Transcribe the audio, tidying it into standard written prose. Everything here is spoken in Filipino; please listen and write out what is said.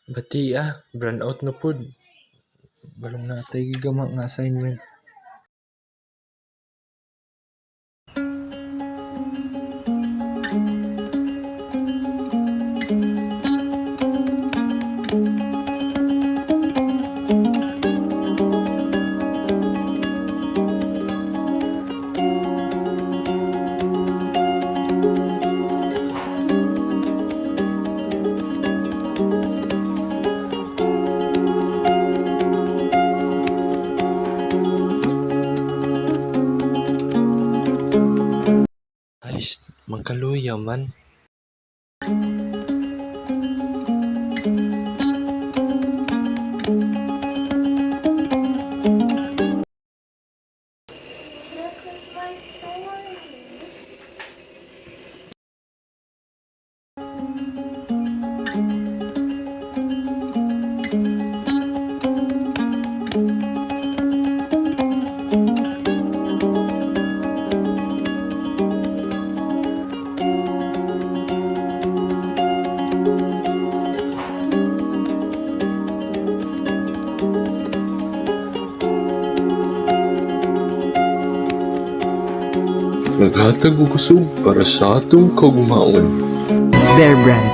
Bati brand out na pod. Balong natay gigama nga assignment. Ay, magkaluya man. Naghatag og kusog para sa atong kaugmaon. Bear Brand.